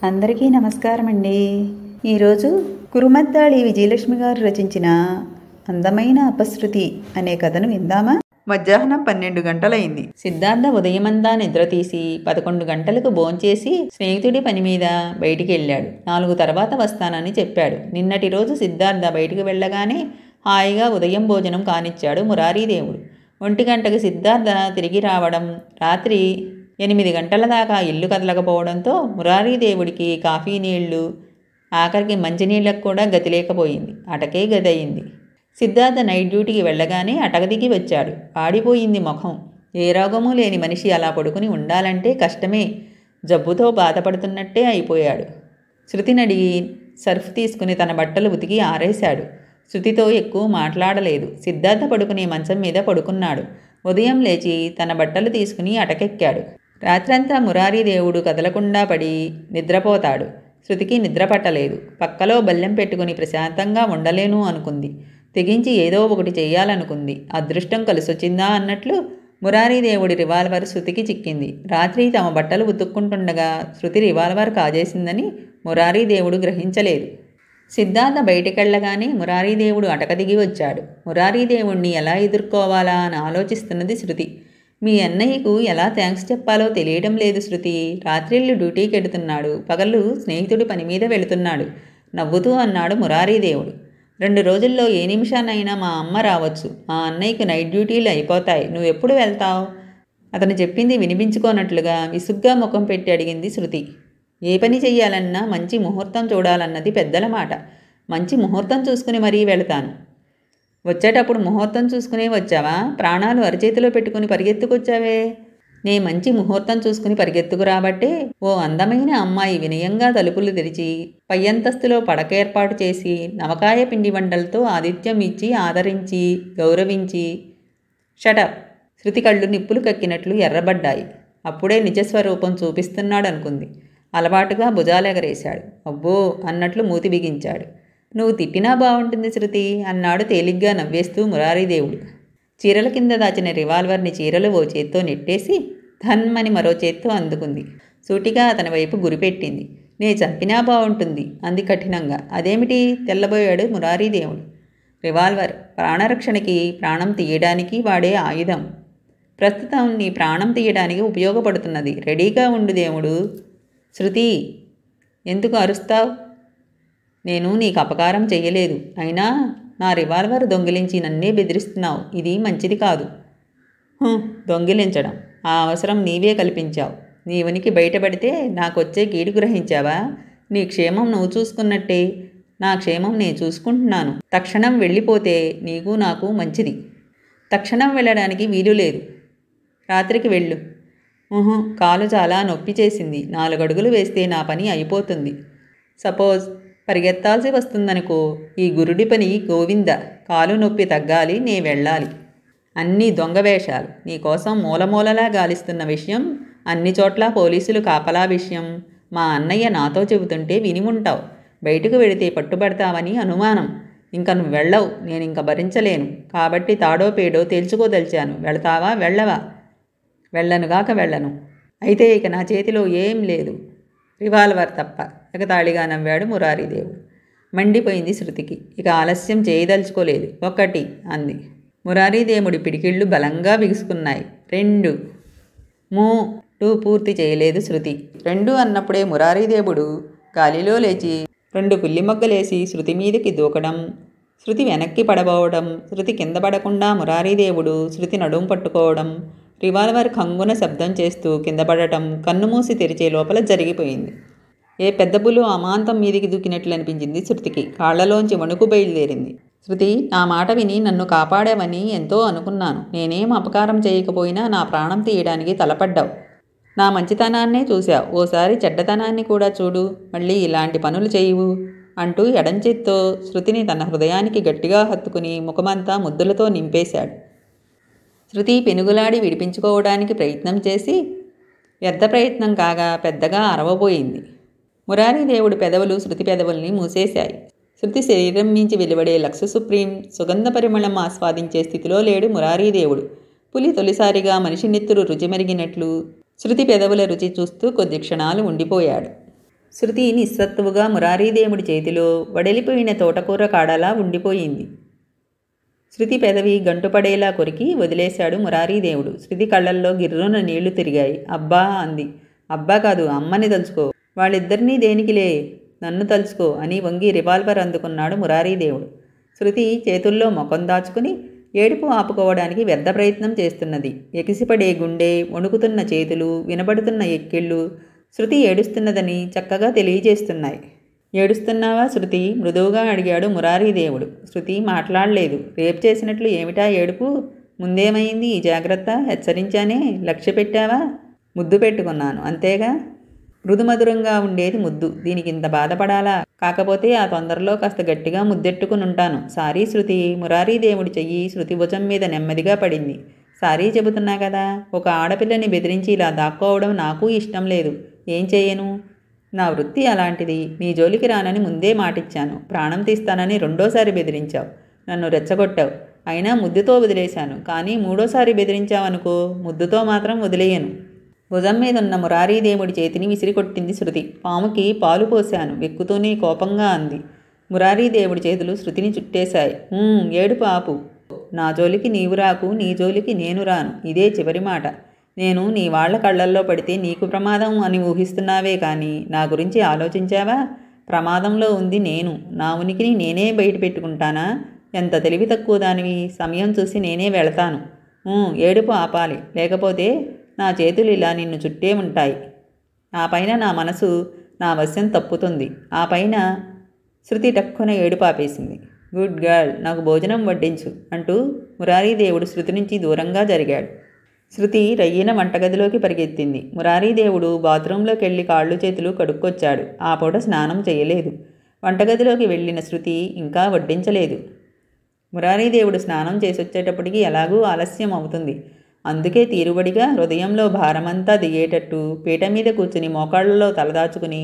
అందరికీ నమస్కారం అండి. ఈరోజు కురుమద్దాళి విజయలక్ష్మి గారు రచించిన అందమైన అపశృతి అనే కథను విందామా? మధ్యాహ్నం 12 గంటలైంది. సిద్ధార్థ ఉదయమంతా నిద్రతీసి 11 గంటలకు భోంచేసి స్నేహితుడి పని మీద బయటికి వెళ్ళాడు. 4 తర్వాత వస్తానని చెప్పాడు. నిన్నటి రోజు సిద్ధార్థ బయటికి వెళ్ళగానే హాయిగా ఉదయం భోజనం కానిచ్చాడు మురారీదేవుడు. 1 గంటకి సిద్ధార్థ తిరిగి రావడం, రాత్రి 8 గంటల దాకా ఇల్లు కదలకపోవడంతో మురారీదేవుడికి కాఫీ నీళ్లు, ఆఖరికి మంచినీళ్ళకు కూడా గతి లేకపోయింది. అటకే గది అయింది. సిద్ధార్థ నైట్ డ్యూటీకి వెళ్ళగానే అటక దిగి వచ్చాడు. ఆడిపోయింది ముఖం. ఏ రోగమూ లేని మనిషి అలా పడుకుని ఉండాలంటే కష్టమే. జబ్బుతో బాధపడుతున్నట్టే అయిపోయాడు. శృతిని అడిగి సర్ఫ్ తీసుకుని తన బట్టలు ఉతికి ఆరేశాడు. శృతితో ఎక్కువ మాట్లాడలేదు. సిద్ధార్థ పడుకునే మంచం మీద పడుకున్నాడు. ఉదయం లేచి తన బట్టలు తీసుకుని అటకెక్కాడు. రాత్రంతా మురారీదేవుడు కదలకుండా పడి నిద్రపోతాడు. శృతికి నిద్ర పట్టలేదు. పక్కలో బల్లెం పెట్టుకుని ప్రశాంతంగా ఉండలేను అనుకుంది. తెగించి ఏదో ఒకటి చెయ్యాలనుకుంది. అదృష్టం కలిసొచ్చిందా అన్నట్లు మురారీదేవుడి రివాల్వర్ శృతికి చిక్కింది. రాత్రి తమ బట్టలు ఉతుక్కుంటుండగా శృతి రివాల్వర్ కాజేసిందని మురారీదేవుడు గ్రహించలేదు. సిద్ధార్థ బయటికెళ్లగానే మురారీదేవుడు అటక దిగి వచ్చాడు. మురారీదేవుణ్ణి ఎలా ఎదుర్కోవాలా అని ఆలోచిస్తున్నది శృతి. మీ అన్నయ్యకు ఎలా థ్యాంక్స్ చెప్పాలో తెలియడం లేదు శృతి. రాత్రిళ్ళు డ్యూటీకి ఎడుతున్నాడు, పగళ్ళు స్నేహితుడి పని మీద వెళుతున్నాడు నవ్వుతూ అన్నాడు మురారీదేవుడు. 2 రోజుల్లో ఏ నిమిషానైనా మా అమ్మ రావచ్చు. మా అన్నయ్యకు నైట్ డ్యూటీలు అయిపోతాయి. నువ్వెప్పుడు వెళ్తావు? అతను చెప్పింది వినిపించుకోనట్లుగా విసుగ్గా ముఖం పెట్టి అడిగింది శృతి. ఏ పని చెయ్యాలన్నా మంచి ముహూర్తం చూడాలన్నది పెద్దల మాట. మంచి ముహూర్తం చూసుకుని మరీ వెళతాను. వచ్చేటప్పుడు ముహూర్తం చూసుకునే వచ్చావా? ప్రాణాలు అరచేతిలో పెట్టుకుని పరిగెత్తుకొచ్చావే. నే మంచి ముహూర్తం చూసుకుని పరిగెత్తుకు రాబట్టే ఓ అందమైన అమ్మాయి వినయంగా తలుపులు తెరిచి పై అంతస్తులో పడక ఏర్పాటు చేసి నవకాయ పిండి వంటలతో ఆతిథ్యం ఇచ్చి ఆదరించి గౌరవించి. షటప్! శృతి కళ్ళు నిప్పులు కక్కినట్లు ఎర్రబడ్డాయి. అప్పుడే నిజస్వరూపం చూపిస్తున్నాడనుకుంది. అలవాటుగా భుజాలెగరేశాడు. అబ్బో అన్నట్లు మూతి బిగించాడు. నువ్వు తిట్టినా బాగుంటుంది శృతి అన్నాడు తేలిగ్గా నవ్వేస్తూ మురారీదేవుడు. చీరల కింద దాచిన రివాల్వర్ని చీరలు ఓ చేత్తో నెట్టేసి ధన్మని మరో చేత్తో అందుకుంది. సూటిగా అతని వైపు గురిపెట్టింది. నే చంపినా బాగుంటుంది అంది కఠినంగా. అదేమిటి? తెల్లబోయాడు మురారీదేవుడు. రివాల్వర్ ప్రాణరక్షణకి, ప్రాణం తీయడానికి వాడే ఆయుధం. ప్రస్తుతం నీ ప్రాణం తీయడానికి ఉపయోగపడుతున్నది. రెడీగా ఉండు దేవుడు. శృతి, ఎందుకు అరుస్తావు? నేను నీకు అపకారం చెయ్యలేదు. అయినా నా రివాల్వర్ దొంగిలించి నన్నే బెదిరిస్తున్నావు. ఇది మంచిది కాదు. దొంగిలించడం ఆ అవసరం నీవే కల్పించావు. నీ ఉనికి బయటపడితే నాకొచ్చే కీడు గ్రహించావా? నీ క్షేమం నువ్వు చూసుకున్నట్టే నా క్షేమం నేను చూసుకుంటున్నాను. తక్షణం వెళ్ళిపోతే నీకు నాకు మంచిది. తక్షణం వెళ్ళడానికి వీలు లేదు. రాత్రికి వెళ్ళు. కాలు చాలా నొప్పి చేసింది. 4 అడుగులు వేస్తే నా పని అయిపోతుంది. సపోజ్ పరిగెత్తాల్సి వస్తుందనుకో. ఈ గురుడి పని గోవింద. కాలు నొప్పి తగ్గాలి, నే వెళ్ళాలి. అన్నీ దొంగ వేషాలు. నీకోసం మూలమూలలా గాలిస్తున్న విషయం, అన్ని చోట్ల పోలీసులు కాపలా విషయం మా అన్నయ్య నాతో చెబుతుంటే విని ఉంటావు. బయటకు వెడితే పట్టుబడతావని అనుమానం. ఇంక నువ్వు వెళ్ళవు. నేనింక భరించలేను. కాబట్టి తాడో పేడో తేల్చుకోదలిచాను. వెళతావా వెళ్ళవా? వెళ్ళనుగాక వెళ్ళను. అయితే ఇక నా చేతిలో ఏం లేదు, రివాల్వర్ తప్ప. ఎగతాళిగా నవ్వాడు మురారీదేవుడు. మండిపోయింది శృతికి. ఇక ఆలస్యం చేయదలుచుకోలేదు. 1 అంది. మురారీదేవుడి పిడికిళ్ళు బలంగా బిగుసుకున్నాయి. 2 2 పూర్తి చేయలేదు శృతి. 2 అన్నప్పుడే మురారీదేవుడు గాలిలో లేచి 2 పిల్లి మొగ్గలేసి శృతి మీదకి దూకడం, శృతి వెనక్కి పడబోవడం, శృతి కింద పడకుండా మురారీదేవుడు శృతి నడుం పట్టుకోవడం, రివాల్వర్ కంగున శబ్దం చేస్తూ కింద పడటం కన్నుమూసి తెరిచే లోపల జరిగిపోయింది. ఏ పెద్ద పులు అమాంతం మీదికి దూకినట్లు అనిపించింది శృతికి. కాళ్లలోంచి వణుకు బయలుదేరింది. శృతి, నా మాట విని నన్ను కాపాడావని ఎంతో అనుకున్నాను. నేనేం అపకారం చేయకపోయినా నా ప్రాణం తీయడానికి తలపడ్డావు. నా మంచితనాన్నే చూశావు. ఓసారి చెడ్డతనాన్ని కూడా చూడు. మళ్ళీ ఇలాంటి పనులు చేయవు అంటూ ఎడంచేత్తో శృతిని తన హృదయానికి గట్టిగా హత్తుకుని ముఖమంతా ముద్దులతో నింపేశాడు. శృతి పెనుగులాడి విడిపించుకోవడానికి ప్రయత్నం చేసి వ్యర్థ ప్రయత్నం కాగా పెద్దగా అరవబోయింది. మురారీదేవుడి పెదవులు శృతి పెదవుల్ని మూసేశాయి. శృతి శరీరం నుంచి వెలువడే లక్స్ సుప్రీం సుగంధ పరిమళం ఆస్వాదించే స్థితిలో లేడు మురారీదేవుడు. పులి తొలిసారిగా మనిషి నెత్తురు రుచి మరిగినట్లు శృతి పెదవుల రుచి చూస్తూ కొద్ది క్షణాలు ఉండిపోయాడు. శృతి నిస్సత్తువుగా మురారీదేవుడి చేతిలో వడలిపోయిన తోటకూర కాడలా ఉండిపోయింది. శృతి పెదవి గంటుపడేలా కొరికి వదిలేశాడు మురారీదేవుడు. శృతి కళ్ళల్లో గిర్రున నీళ్లు తిరిగాయి. అబ్బా అంది. అబ్బా కాదు, అమ్మని తలుచుకో. వాళ్ళిద్దరినీ దేనికిలే, నన్ను తలుచుకో అని వంగి రివాల్వర్ అందుకున్నాడు మురారీదేవుడు. శృతి చేతుల్లో ముఖం దాచుకుని ఏడుపు ఆపుకోవడానికి వ్యర్థ ప్రయత్నం చేస్తున్నది. ఎకిసిపడే గుండె, వణుకుతున్న చేతులు, వినబడుతున్న ఎక్కిళ్ళు శృతి ఏడుస్తున్నదని చక్కగా తెలియజేస్తున్నాయి. ఏడుస్తున్నావా శృతి? మృదువుగా అడిగాడు మురారీదేవుడు. శృతి మాట్లాడలేదు. రేపు చేసినట్లు ఏమిటా ఏడుపు? ముందేమైంది ఈ జాగ్రత్త? హెచ్చరించానే, లక్ష్య పెట్టావా? ముద్దు పెట్టుకున్నాను అంతేగా. మృదుమధురంగా ఉండేది ముద్దు. దీనికి ఇంత బాధపడాలా? కాకపోతే ఆ తొందరలో కాస్త గట్టిగా ముద్దెట్టుకుని ఉంటాను. సారీ శృతి. మురారీదేవుడి చెయ్యి శృతి భుజం మీద నెమ్మదిగా పడింది. సారీ చెబుతున్నా కదా. ఒక ఆడపిల్లని బెదిరించి ఇలా దాక్కోవడం నాకు ఇష్టం లేదు. ఏం చేయను? నా వృత్తి అలాంటిది. నీ జోలికి రానని ముందే మాటిచ్చాను. ప్రాణం తీస్తానని రెండోసారి బెదిరించావు. నన్ను రెచ్చగొట్టావు. అయినా ముద్దుతో వదిలేశాను. కానీ మూడోసారి బెదిరించావనుకో, ముద్దుతో మాత్రం వదిలేయను. భుజం మీదున్న మురారీదేవుడి చేతిని విసిరికొట్టింది శృతి. పాముకి పాలు పోశాను వెక్కుతూనే కోపంగా అంది. మురారీదేవుడి చేతులు శృతిని చుట్టేశాయి. ఏడుపు ఆపు. నా జోలికి నీవు రాకు, నీ జోలికి నేను రాను. ఇదే చివరి మాట. నేను నీ వాళ్ల కళ్ళల్లో పడితే నీకు ప్రమాదం అని ఊహిస్తున్నావే కానీ నా గురించి ఆలోచించావా? ప్రమాదంలో ఉంది నేను. నా ఉనికిని నేనే బయట పెట్టుకుంటానా? ఎంత తెలివి తక్కువ దానివి. సమయం చూసి నేనే వెళతాను. ఏడుపు ఆపాలి, లేకపోతే నా చేతులు ఇలా నిన్ను చుట్టే ఉంటాయి. ఆ పైన నా మనసు నా వశ్యం తప్పుతుంది. ఆ పైన శృతి టక్కున ఏడుపు ఆపేసింది. గుడ్ గర్ల్, నాకు భోజనం వడ్డించు అంటూ మురారీదేవుడు శృతి నుంచి దూరంగా జరిగాడు. శృతి రయ్యిన వంటగదిలోకి పరిగెత్తింది. మురారీదేవుడు బాత్రూంలోకి వెళ్ళి కాళ్ళు చేతులు కడుక్కొచ్చాడు. ఆ పూట స్నానం చేయలేదు. వంటగదిలోకి వెళ్ళిన శృతి ఇంకా వడ్డించలేదు. మురారీదేవుడు స్నానం చేసొచ్చేటప్పటికి ఎలాగూ ఆలస్యం అవుతుంది. అందుకే తీరుబడిగా హృదయంలో భారమంతా దిగేటట్టు పీట మీద కూర్చుని మోకాళ్లలో తలదాచుకుని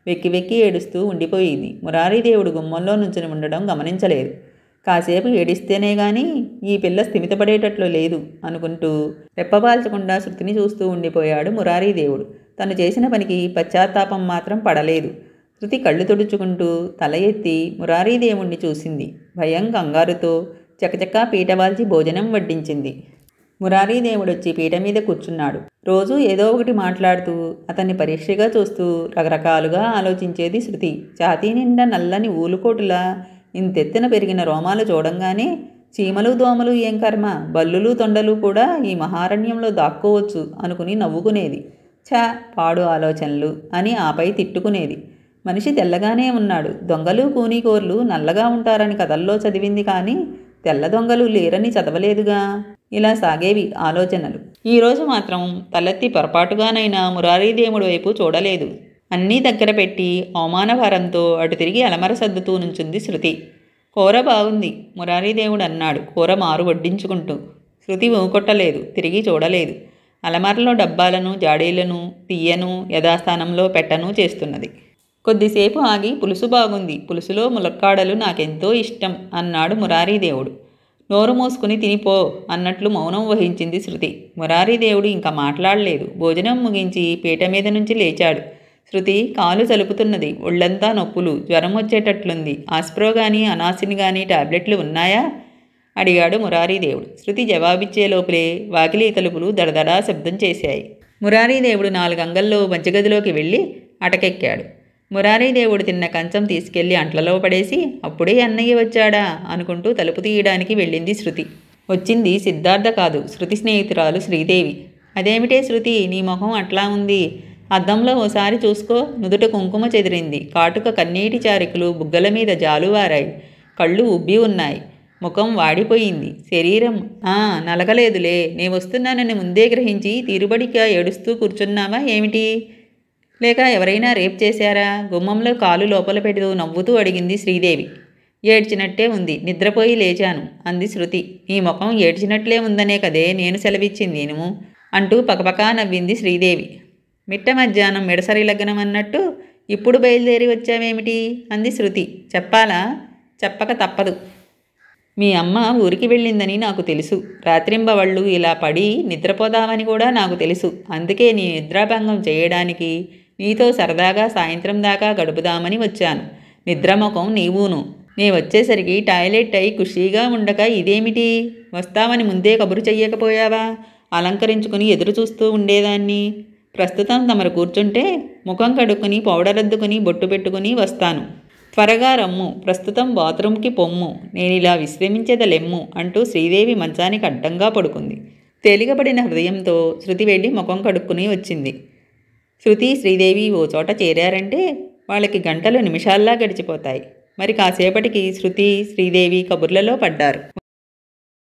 వెక్కి వెక్కి ఏడుస్తూ ఉండిపోయింది. మురారీదేవుడు గుమ్మంలో నుంచుని ఉండడం గమనించలేదు. కాసేపు ఏడిస్తేనే గాని ఈ పిల్ల స్థిమితపడేటట్లు లేదు అనుకుంటూ రెప్పబాల్చకుండా శృతిని చూస్తూ ఉండిపోయాడు మురారీదేవుడు. తను చేసిన పనికి పశ్చాత్తాపం మాత్రం పడలేదు. శృతి కళ్ళు తుడుచుకుంటూ తల ఎత్తి మురారీదేవుణ్ణి చూసింది. భయం కంగారుతో చకచకా పీటవాల్చి భోజనం వడ్డించింది. మురారీదేవుడు వచ్చి పీట మీద కూర్చున్నాడు. రోజూ ఏదో ఒకటి మాట్లాడుతూ అతన్ని పరీక్షగా చూస్తూ రకరకాలుగా ఆలోచించేది శృతి. ఛాతీ నిండా నల్లని ఊలుకోటులా ఇంతెత్తున పెరిగిన రోమాలు చూడంగానే చీమలు దోమలు ఏం కర్మ, బల్లులు తొండలు కూడా ఈ మహారణ్యంలో దాక్కోవచ్చు అనుకుని నవ్వుకునేది. పాడు ఆలోచనలు అని ఆపై తిట్టుకునేది. మనిషి తెల్లగానే ఉన్నాడు. దొంగలు కూనీకోర్లు నల్లగా ఉంటారని కథల్లో చదివింది కానీ తెల్ల దొంగలు లేరని చదవలేదుగా. ఇలా సాగేవి ఆలోచనలు. ఈరోజు మాత్రం తలెత్తి పొరపాటుగానైనా మురారీదేవుడి వైపు చూడలేదు. అన్నీ దగ్గర పెట్టి అవమానభారంతో అటు తిరిగి అలమర సర్దుతూ నుంచుంది శృతి. కూర బాగుంది మురారీదేవుడు అన్నాడు కూర మారు వడ్డించుకుంటూ. శృతి ఊకొట్టలేదు, తిరిగి చూడలేదు. అలమరలో డబ్బాలను జాడీలను తీయను యథాస్థానంలో పెట్టను చేస్తున్నది. కొద్దిసేపు ఆగి పులుసు బాగుంది, పులుసులో ములక్కాడలు నాకెంతో ఇష్టం అన్నాడు మురారీదేవుడు. నోరు మూసుకుని తినిపో అన్నట్లు మౌనం వహించింది శృతి. మురారీదేవుడు ఇంకా మాట్లాడలేదు. భోజనం ముగించి పీట మీద నుంచి లేచాడు. శృతి కాలు చలుపుతున్నది. ఒళ్ళంతా నొప్పులు, జ్వరం వచ్చేటట్లుంది. ఆస్ప్రో కానీ అనాసిన్ కానీ టాబ్లెట్లు ఉన్నాయా అడిగాడు మురారీదేవుడు. శృతి జవాబిచ్చే లోపలే వాకిలి తలుపులు దడదడా శబ్దం చేశాయి. మురారీదేవుడు 4 అంగల్లో మధ్యగదిలోకి వెళ్ళి అటకెక్కాడు. మురారీదేవుడు తిన్న కంచం తీసుకెళ్లి అంట్లలో పడేసి అప్పుడే అన్నయ్య వచ్చాడా అనుకుంటూ తలుపు తీయడానికి వెళ్ళింది శృతి. వచ్చింది సిద్ధార్థ కాదు, శృతి స్నేహితురాలు శ్రీదేవి. అదేమిటే శృతి, నీ మొహం అట్లా ఉంది? అద్దంలో ఓసారి చూసుకో. నుదుట కుంకుమ చెదిరింది. కాటుక కన్నీటి చారికలు బుగ్గల మీద జాలువారాయి. కళ్ళు ఉబ్బి ఉన్నాయి. ముఖం వాడిపోయింది. శరీరం నలగలేదులే. నే వస్తున్నానని ముందే గ్రహించి తీరుబడిగా ఏడుస్తూ కూర్చున్నావా ఏమిటి? లేక ఎవరైనా రేప్ చేశారా? గుమ్మంలో కాలు లోపల పెడుతూ నవ్వుతూ అడిగింది శ్రీదేవి. ఏడ్చినట్టే ఉంది, నిద్రపోయి లేచాను అంది శృతి. ఈ ముఖం ఏడ్చినట్లే ఉందనే కదే నేను సెలవిచ్చింది నువ్వు అంటూ పకపకా నవ్వింది శ్రీదేవి. మిట్ట మధ్యాహ్నం మిడసరి లగ్నం అన్నట్టు ఇప్పుడు బయలుదేరి వచ్చావేమిటి అంది శృతి. చెప్పాలా? చెప్పక తప్పదు. మీ అమ్మ ఊరికి వెళ్ళిందని నాకు తెలుసు. రాత్రింబవళ్ళు ఇలా పడి నిద్రపోదామని కూడా నాకు తెలుసు. అందుకే నీ నిద్రాభంగం చేయడానికి నీతో సరదాగా సాయంత్రం దాకా గడుపుదామని వచ్చాను. నిద్రముఖం నీవును. నే వచ్చేసరికి టాయిలెట్ అయి ఖుషీగా ఉండక ఇదేమిటి? వస్తావని ముందే కబురు చెయ్యకపోయావా? అలంకరించుకుని ఎదురు చూస్తూ ఉండేదాన్ని. ప్రస్తుతం తమరు కూర్చుంటే ముఖం కడుక్కుని పౌడరద్దుకుని బొట్టు పెట్టుకుని వస్తాను. త్వరగా రమ్ము. ప్రస్తుతం బాత్రూంకి పొమ్ము. నేనిలా విశ్రమించేదలెమ్ము అంటూ శ్రీదేవి మంచానికి అడ్డంగా పడుకుంది. తేలికపడిన హృదయంతో శృతి వెళ్ళి ముఖం కడుక్కుని వచ్చింది. శృతి శ్రీదేవి ఓ చోట చేరారంటే వాళ్ళకి గంటలు నిమిషాల్లా గడిచిపోతాయి. మరి కాసేపటికి శృతి శ్రీదేవి కబుర్లలో పడ్డారు.